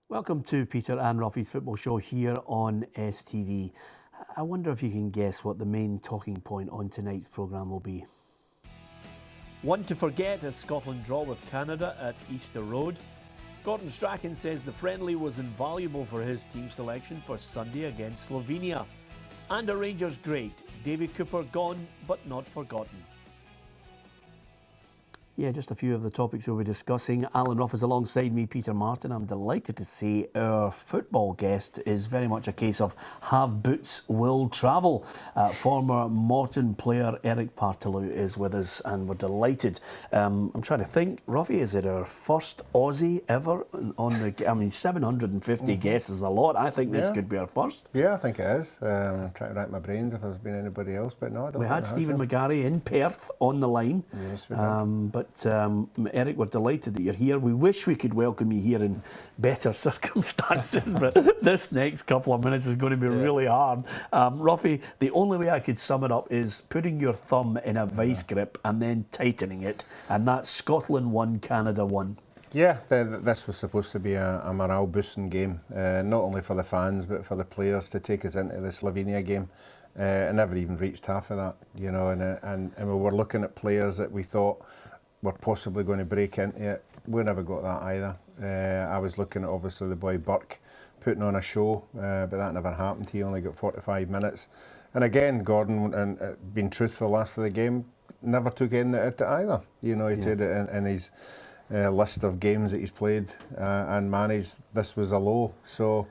Welcome to Peter and Ruffy's football show here on STV. I wonder if you can guess what the main talking point on tonight's programme will be. One to forget as Scotland draw with Canada at Easter Road. Gordon Strachan says the friendly was invaluable for his team selection for Sunday against Slovenia. And a Rangers great, David Cooper gone but not forgotten. Yeah, just a few of the topics we'll be discussing. Alan Ruff is alongside me, Peter Martin. I'm delighted to say our football guest is very much a case of have boots, will travel. Former Morton player Erik Paartalu is with us and we're delighted. I'm trying to think, Ruffy, is it our first Aussie ever on the... I mean, 750 guests is a lot. I think this could be our first. Yeah, I think it is. I'm trying to rack my brains if there's been anybody else, but no, I don't. We had Stephen McGarry in Perth on the line. Yes, we did. But Erik, we're delighted that you're here. We wish we could welcome you here in better circumstances, but this next couple of minutes is going to be really hard. Ruffy, the only way I could sum it up is putting your thumb in a vice grip and then tightening it, and that's Scotland 1, Canada 1. Yeah, this was supposed to be a morale boosting game, not only for the fans but for the players to take us into the Slovenia game. It never even reached half of that, you know, and we were looking at players that we thought were possibly going to break into it. We never got that either. I was looking at obviously the boy Burke putting on a show, but that never happened. He only got 45 minutes. And again, Gordon, and being truthful after the game, never took in it either. You know, he said it in his list of games that he's played and managed, this was a low. So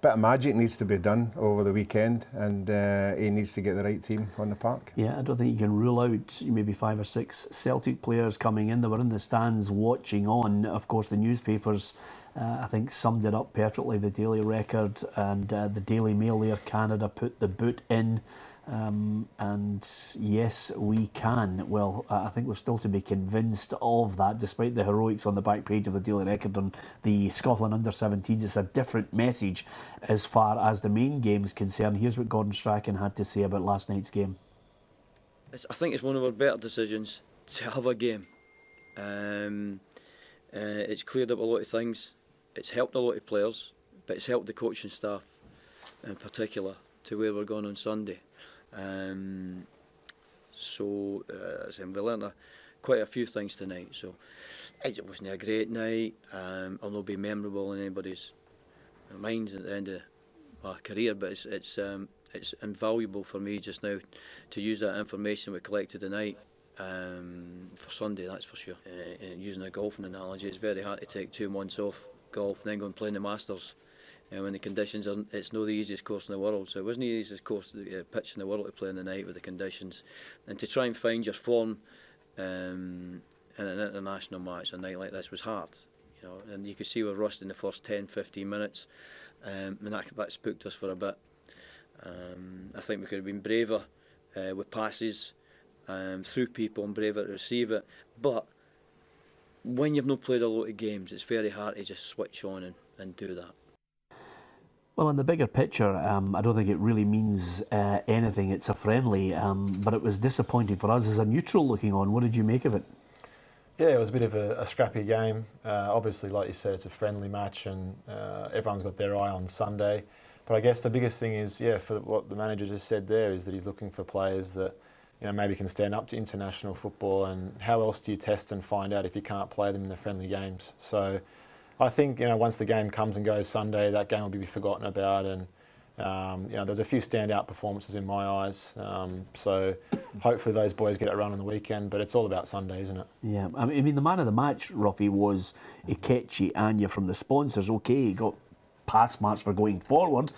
bit of magic needs to be done over the weekend, and he needs to get the right team on the park. Yeah, I don't think you can rule out maybe 5 or 6 Celtic players coming in. They were in the stands watching on. Of course, the newspapers, I think, summed it up perfectly. The Daily Record and the Daily Mail there, Canada put the boot in. And yes, we can. Well, I think we're still to be convinced of that, despite the heroics on the back page of the Daily Record on the Scotland under-17s. It's a different message as far as the main game is concerned. Here's what Gordon Strachan had to say about last night's game. I think it's one of our better decisions to have a game. It's cleared up a lot of things. It's helped a lot of players, but it's helped the coaching staff in particular to where we're going on Sunday. We learned quite a few things tonight. So it wasn't a great night. It'll not be memorable in anybody's minds at the end of my career, but it's invaluable for me just now to use that information we collected tonight for Sunday. That's for sure. Using a golfing analogy, it's very hard to take 2 months off golf and then go and play in the Masters. When the conditions are, it's not the easiest course in the world. So it wasn't the easiest pitch in the world to play in the night with the conditions, and to try and find your form in an international match a night like this was hard. You know, and you could see we're rushed in the first 10-15 minutes, and that spooked us for a bit. I think we could have been braver with passes through people and braver to receive it. But when you've not played a lot of games, it's very hard to just switch on and do that. Well, in the bigger picture, I don't think it really means anything. It's a friendly, but it was disappointing for us as a neutral looking on. What did you make of it? Yeah, it was a bit of a scrappy game. Obviously, like you said, it's a friendly match and everyone's got their eye on Sunday. But I guess the biggest thing is, for what the manager just said there, is that he's looking for players that maybe can stand up to international football, and how else do you test and find out if you can't play them in the friendly games? So I think once the game comes and goes Sunday, that game will be forgotten about, and there's a few standout performances in my eyes. So hopefully those boys get it run on the weekend, but it's all about Sunday, isn't it? Yeah, I mean the man of the match, Ruffy, was Ikechi Anya from the sponsors. Okay, he got pass marks for going forward.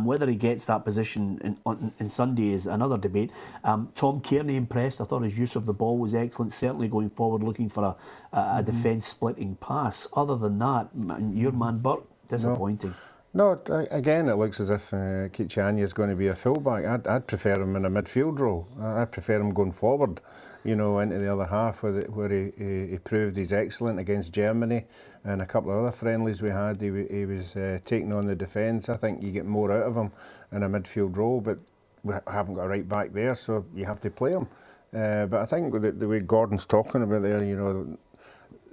Whether he gets that position in Sunday is another debate. Tom Kearney impressed. I thought his use of the ball was excellent, certainly going forward looking for a defence splitting pass. Other than that, your man Burke, disappointing. No, again, it looks as if Kichanya is going to be a fullback. I'd prefer him in a midfield role. I'd prefer him going forward, into the other half where he proved he's excellent against Germany and a couple of other friendlies we had. He was taking on the defence. I think you get more out of him in a midfield role, but we haven't got a right back there, so you have to play him. But I think the way Gordon's talking about there,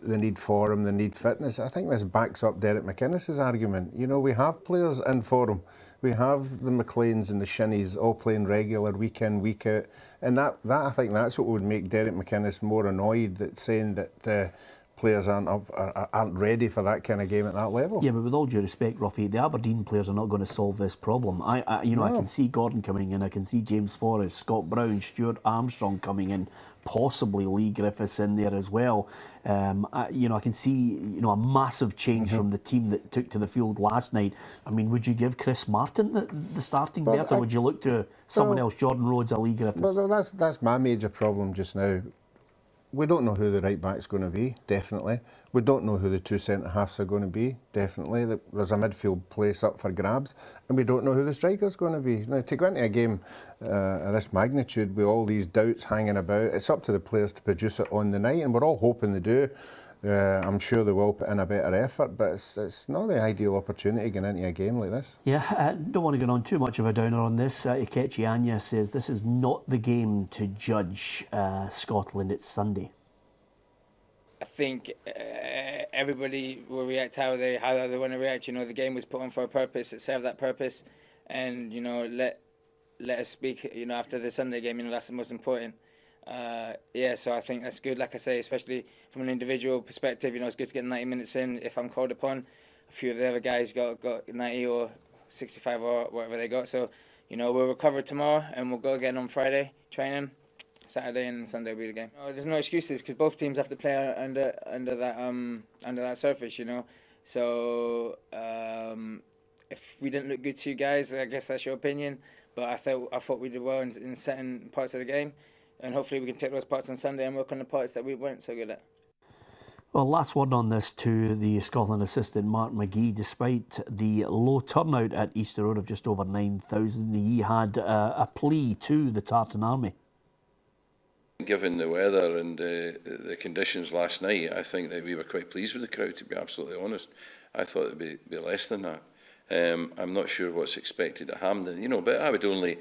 the need for him, the need fitness. I think this backs up Derek McInnes's argument. You know, we have players in for him. We have the McLeans and the Shinnies all playing regular week in, week out. And that I think that's what would make Derek McInnes more annoyed, that saying that players aren't ready for that kind of game at that level. Yeah, but with all due respect, Ruffy, the Aberdeen players are not going to solve this problem. I can see Gordon coming in, I can see James Forrest, Scott Brown, Stuart Armstrong coming in, possibly Lee Griffiths in there as well. I can see a massive change from the team that took to the field last night. I mean, would you give Chris Martin the starting berth, or would you look to someone else, Jordan Rhodes or Lee Griffiths? Well, that's my major problem just now. We don't know who the right back's going to be, definitely. We don't know who the two centre-halves are going to be, definitely. There's a midfield place up for grabs, and we don't know who the striker's going to be. Now, to go into a game of this magnitude with all these doubts hanging about, it's up to the players to produce it on the night, and we're all hoping they do. I'm sure they will put in a better effort, but it's not the ideal opportunity going into a game like this. Yeah, I don't want to get on too much of a downer on this. Ikechi Anya says this is not the game to judge Scotland. It's Sunday. I think everybody will react how they want to react. You know, the game was put on for a purpose. It served that purpose, and let us speak. After the Sunday game, that's the most important. So I think that's good. Like I say, especially from an individual perspective, it's good to get 90 minutes in if I'm called upon. A few of the other guys got 90 or 65 or whatever they got. So, we'll recover tomorrow and we'll go again on Friday, training. Saturday and Sunday will be the game. There's no excuses because both teams have to play under that surface, So if we didn't look good to you guys, I guess that's your opinion. But I thought we did well in certain parts of the game. And hopefully we can take those parts on Sunday and work on the parts that we weren't so good at. Well, last word on this to the Scotland assistant, Mark McGee. Despite the low turnout at Easter Road of just over 9,000, he had a plea to the Tartan Army. Given the weather and the conditions last night, I think that we were quite pleased with the crowd, to be absolutely honest. I thought it would be less than that. I'm not sure what's expected at Hampden, but I would only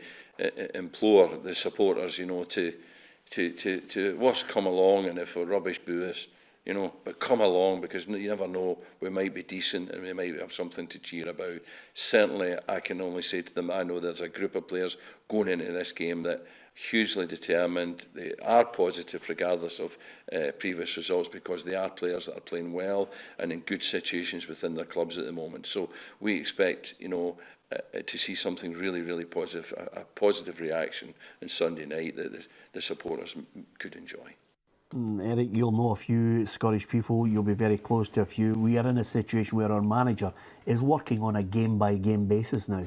implore the supporters, to worst come along, and if we're rubbish, boo us, but come along, because you never know, we might be decent and we might have something to cheer about. Certainly, I can only say to them, I know there's a group of players going into this game that hugely determined. They are positive regardless of previous results, because they are players that are playing well and in good situations within their clubs at the moment. So we expect, to see something really, really positive, a positive reaction on Sunday night that the supporters could enjoy. Erik, you'll know a few Scottish people, you'll be very close to a few. We are in a situation where our manager is working on a game-by-game basis now.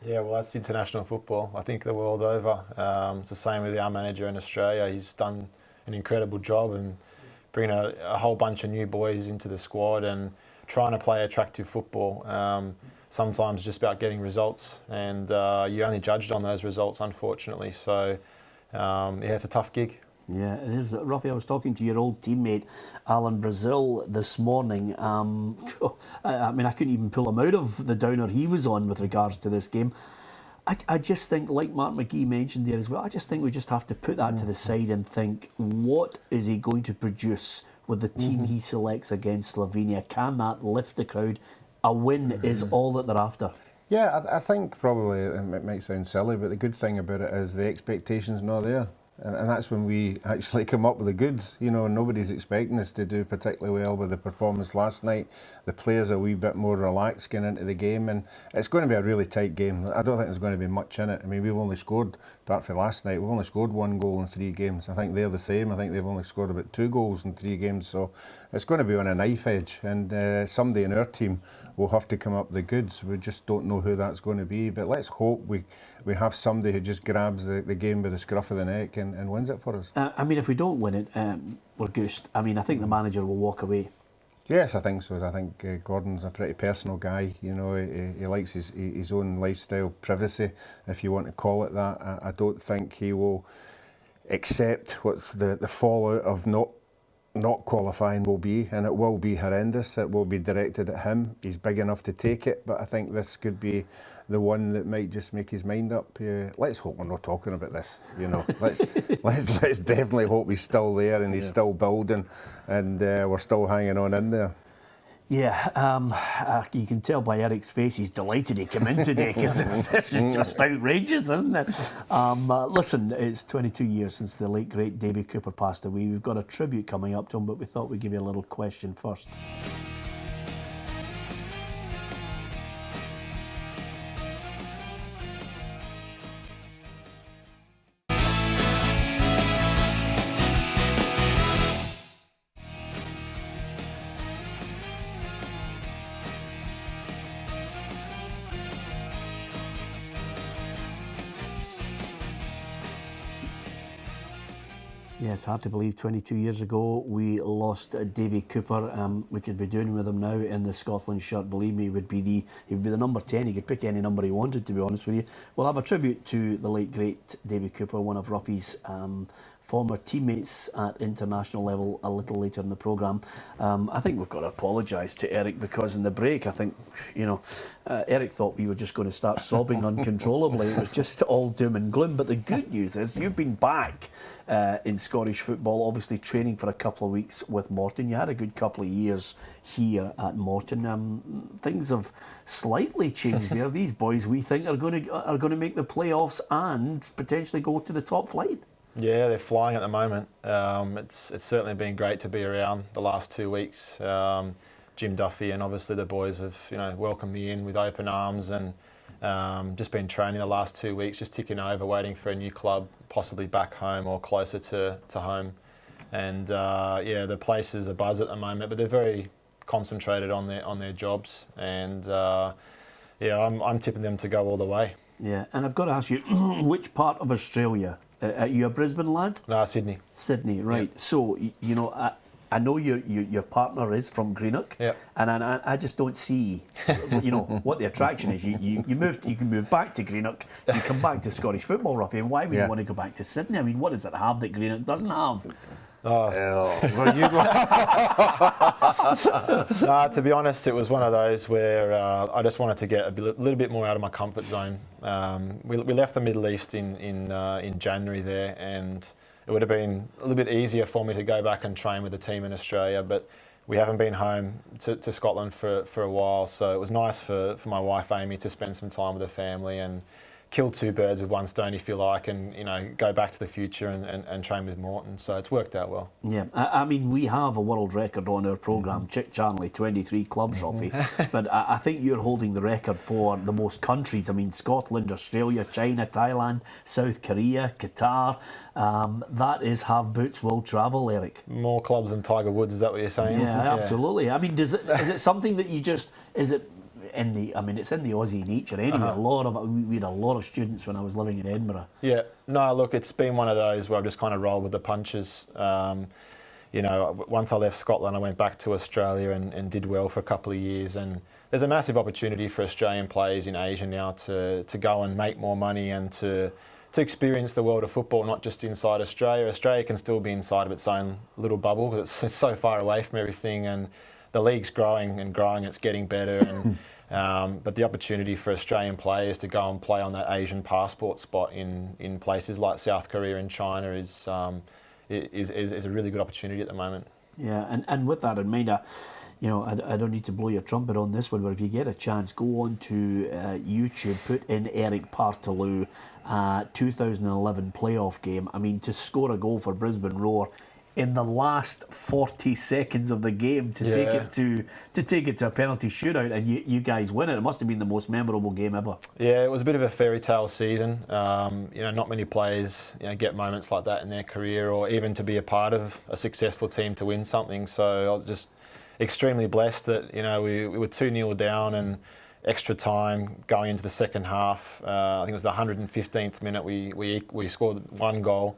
Yeah, well, that's international football. I think the world over. It's the same with our manager in Australia. He's done an incredible job and bringing a whole bunch of new boys into the squad and trying to play attractive football. Sometimes just about getting results, and you're only judged on those results, unfortunately. So, it's a tough gig. Yeah, it is. Ruffy, I was talking to your old teammate, Alan Brazil, this morning. I mean, I couldn't even pull him out of the downer he was on with regards to this game. I just think, like Mark McGee mentioned there as well, I just think we just have to put that to the side and think, what is he going to produce with the team he selects against Slovenia? Can that lift the crowd? A win is all that they're after. Yeah, I think probably, it might sound silly, but the good thing about it is the expectation's not there. And that's when we actually come up with the goods. Nobody's expecting us to do particularly well with the performance last night. The players are a wee bit more relaxed going into the game, and it's going to be a really tight game. I don't think there's going to be much in it. I mean, we've only scored, apart from last night, we've only scored 1 goal in 3 games. I think they're the same. I think they've only scored about 2 goals in 3 games. So it's going to be on a knife edge, and somebody in our team will have to come up with the goods. We just don't know who that's going to be. But let's hope we have somebody who just grabs the game by the scruff of the neck and wins it for us. I mean, if we don't win it, we're goosed. I mean, I think the manager will walk away. Yes, I think so. I think Gordon's a pretty personal guy. He likes his own lifestyle privacy, if you want to call it that. I don't think he will accept what's the fallout of not not qualifying will be, and it will be horrendous. It will be directed at him. He's big enough to take it, but I think this could be the one that might just make his mind up. Let's hope we're not talking about this. Let's definitely hope he's still there and he's still building, and we're still hanging on in there. Yeah, you can tell by Erik's face he's delighted he came in today because this is just outrageous, isn't it? Listen, it's 22 years since the late great Davy Cooper passed away. We've got a tribute coming up to him, but we thought we'd give you a little question first. Yeah, it's hard to believe 22 years ago we lost Davy Cooper. We could be doing with him now in the Scotland shirt. Believe me, he would be the number 10. He could pick any number he wanted, to be honest with you. We'll have a tribute to the late great Davy Cooper, one of Ruffy's former teammates at international level, a little later in the programme. I think we've got to apologise to Erik, because in the break I think, Erik thought we were just going to start sobbing uncontrollably. It was just all doom and gloom. But the good news is you've been back in Scottish football, obviously training for a couple of weeks with Morton. You had a good couple of years here at Morton. Things have slightly changed there. These boys, we think, are going to make the playoffs and potentially go to the top flight. Yeah, they're flying at the moment. It's certainly been great to be around the last 2 weeks. Jim Duffy and obviously the boys have welcomed me in with open arms, and just been training the last 2 weeks, just ticking over, waiting for a new club, possibly back home or closer to home. And the place is a buzz at the moment, but they're very concentrated on their jobs, and I'm tipping them to go all the way. Yeah, and I've got to ask you, which part of Australia? Are you a Brisbane lad? No, Sydney. Sydney, right. Yep. So, I know your partner is from Greenock, yep. And I just don't see, what the attraction is. You can move back to Greenock, you come back to Scottish football, Ruffy, and why would you want to go back to Sydney? I mean, what does it have that Greenock doesn't have? Well, you go. No, to be honest, it was one of those where I just wanted to get a little bit more out of my comfort zone. We left the Middle East in January there, and it would have been a little bit easier for me to go back and train with the team in Australia, but we haven't been home to Scotland for a while, so it was nice for my wife Amy to spend some time with the family and kill two birds with one stone, if you like, and go back to the future and train with Morton. So it's worked out well. Yeah, I mean, we have a world record on our programme, Chick Charlie, 23 clubs, Ruffy. But I think you're holding the record for the most countries. I mean, Scotland, Australia, China, Thailand, South Korea, Qatar. That is have boots will travel, Erik. More clubs than Tiger Woods, is that what you're saying? Yeah, absolutely. I mean, is it something that it's in the Aussie nature anyway. We had a lot of students when I was living in Edinburgh. Yeah, no, look, it's been one of those where I've just kind of rolled with the punches. Once I left Scotland, I went back to Australia and did well for a couple of years. And there's a massive opportunity for Australian players in Asia now to go and make more money and to experience the world of football, not just inside Australia. Australia can still be inside of its own little bubble because it's so far away from everything, and the league's growing and growing. It's getting better, and but the opportunity for Australian players to go and play on that Asian passport spot in places like South Korea and China is a really good opportunity at the moment. Yeah, and with that in mind, I don't need to blow your trumpet on this one, but if you get a chance, go on to YouTube, put in Erik Paartalu 2011 playoff game. I mean, to score a goal for Brisbane Roar in the last 40 seconds of the game to take it to a penalty shootout, and you guys win it. It must have been the most memorable game ever. Yeah, it was a bit of a fairy tale season. Not many players get moments like that in their career, or even to be a part of a successful team to win something. So I was just extremely blessed that we were 2-0 down and extra time going into the second half. I think it was the 115th minute. We scored one goal.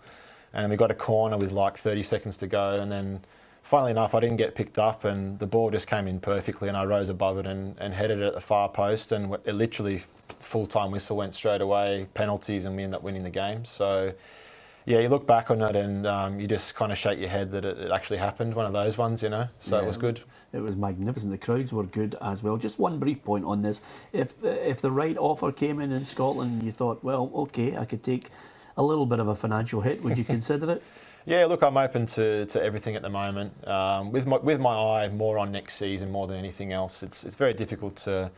And we got a corner with like 30 seconds to go, and then funnily enough I didn't get picked up, and the ball just came in perfectly, and I rose above it and headed it at the far post, and it literally full-time whistle went straight away, penalties, and we ended up winning the game. So yeah, you look back on it and you just kind of shake your head that it actually happened, one of those ones, you know, so Yeah. it was good. It was magnificent. The crowds were good as well. Just one brief point on this. If the right offer came in Scotland and you thought, well, okay, I could take a little bit of a financial hit, would you consider it? Yeah, look, I'm open to everything at the moment. With my eye more on next season more than anything else. It's very difficult to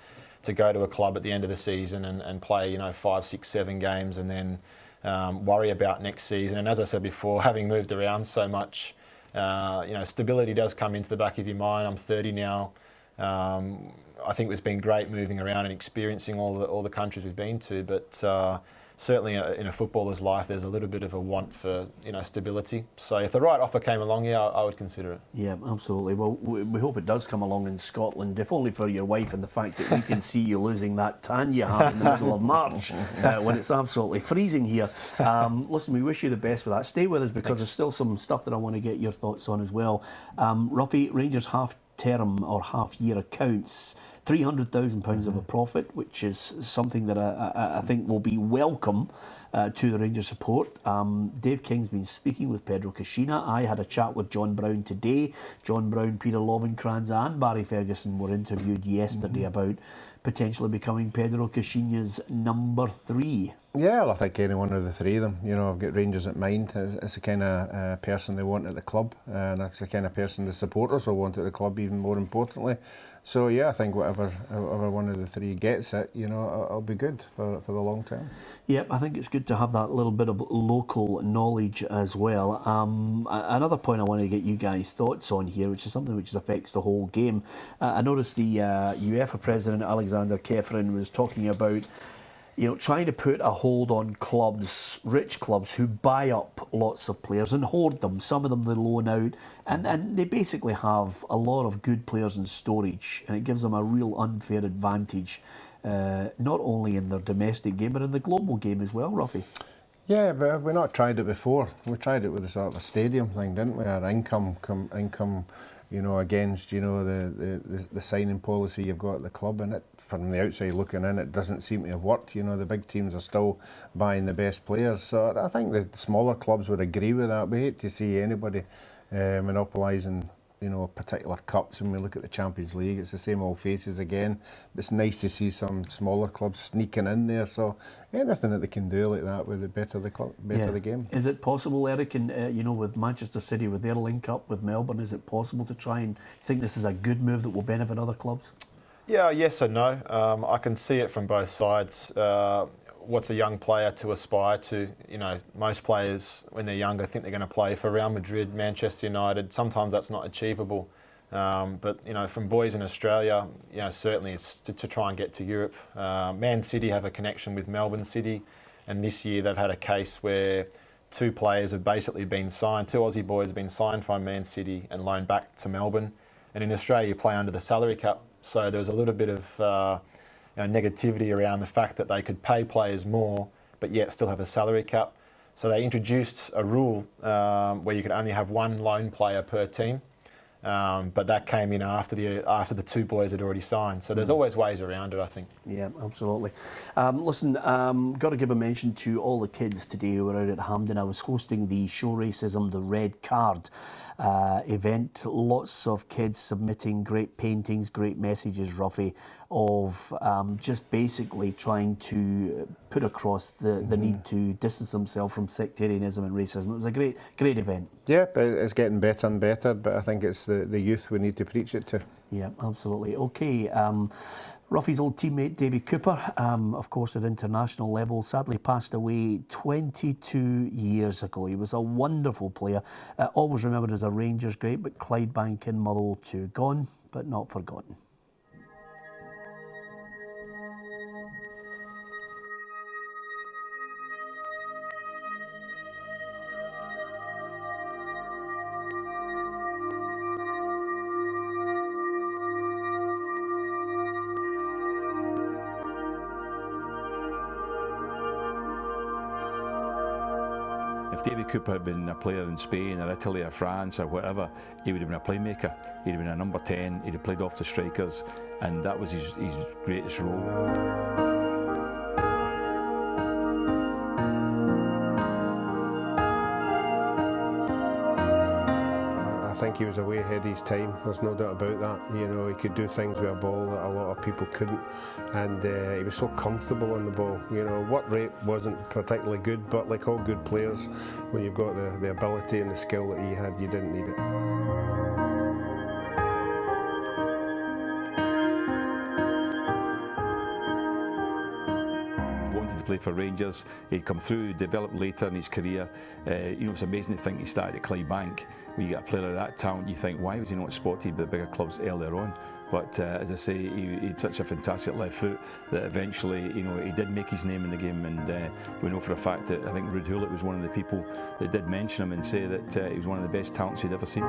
go to a club at the end of the season and play, you know, 5, 6, 7 games and then worry about next season. And as I said before, having moved around so much, you know, stability does come into the back of your mind. I'm 30 now. I think it's been great moving around and experiencing all the countries we've been to, but certainly in a footballer's life, there's a little bit of a want for, you know, stability. So if the right offer came along, yeah, I would consider it. Yeah, absolutely. Well, we hope it does come along in Scotland, if only for your wife and the fact that we can see you losing that tan you have in the middle of March when it's absolutely freezing here. Listen, we wish you the best with that. Stay with us because there's still some stuff that I want to get your thoughts on as well. Ruffy, Rangers half-term or half-year accounts, £300,000 of a profit, which is something that I think will be welcome to the Rangers support. Dave King's been speaking with Pedro Caixinha. I had a chat with John Brown today. John Brown, Peter Lovenkrands and Barry Ferguson were interviewed yesterday about potentially becoming Pedro Caixinha's number 3. Yeah, well, I think any one of the three of them. You know, I've got Rangers at mind. It's the kind of person they want at the club, and that's the kind of person the supporters will want at the club, even more importantly. So yeah, I think whatever one of the three gets it, you know, it'll be good for the long term. Yep, I think it's good to have that little bit of local knowledge as well. Another point I want to get you guys' thoughts on here, which is something which affects the whole game. I noticed the UEFA president Alexander Kefren was talking about, you know, trying to put a hold on clubs, rich clubs who buy up lots of players and hoard them. Some of them they loan out, and they basically have a lot of good players in storage, and it gives them a real unfair advantage, not only in their domestic game but in the global game as well, Ruffy. Yeah, but have we not tried it before? We tried it with a sort of a stadium thing, didn't we? Our income, you know, against, you know, the signing policy you've got at the club, and it, from the outside looking in, it doesn't seem to have worked. You know, the big teams are still buying the best players, so I think the smaller clubs would agree with that. We hate to see anybody monopolising, you know, particular cups. When we look at the Champions League, it's the same old faces again. It's nice to see some smaller clubs sneaking in there. So anything that they can do like that with the better the club, better the game. Is it possible, Erik, and you know, with Manchester City, with their link up with Melbourne, is it possible to try and think this is a good move that will benefit other clubs? Yeah, yes and no. I can see it from both sides. What's a young player to aspire to? You know, most players, when they're younger, think they're going to play for Real Madrid, Manchester United. Sometimes that's not achievable. But, you know, from boys in Australia, you know, certainly it's to try and get to Europe. Man City have a connection with Melbourne City, and this year they've had a case where 2 players have basically been signed, 2 Aussie boys have been signed from Man City and loaned back to Melbourne. And in Australia, you play under the salary cap. So there was a little bit of negativity around the fact that they could pay players more but yet still have a salary cap. So they introduced a rule where you could only have 1 loan player per team, but that came in after the 2 boys had already signed. So there's always ways around it, I think. Yeah, absolutely. Listen, got to give a mention to all the kids today who were out at Hampden. I was hosting the Show Racism, the Red Card event. Lots of kids submitting great paintings, great messages, Ruffy, of just basically trying to put across the need to distance themselves from sectarianism and racism. It was a great event. Yeah, but it's getting better and better, but I think it's the youth we need to preach it to. Yeah, absolutely. Okay, Ruffy's old teammate Davy Cooper, of course at international level, sadly passed away 22 years ago. He was a wonderful player, always remembered as a Rangers great, but Clydebank and Motherwell too. Gone, but not forgotten. If Davy Cooper had been a player in Spain or Italy or France or whatever, he would have been a playmaker. He'd have been a number 10, he'd have played off the strikers, and that was his greatest role. think he was way ahead of his time. There's no doubt about that. You know, he could do things with a ball that a lot of people couldn't, and he was so comfortable on the ball. You know, work rate wasn't particularly good, but like all good players, when you've got the ability and the skill that he had, you didn't need it. Play for Rangers. He'd come through, developed later in his career. You know, it's amazing to think he started at Clydebank. When you get a player of that talent, you think, why was he not spotted by the bigger clubs earlier on? But as I say, he had such a fantastic left foot that eventually, you know, he did make his name in the game. And we know for a fact that I think Ruud Gullit was one of the people that did mention him and say that he was one of the best talents he'd ever seen.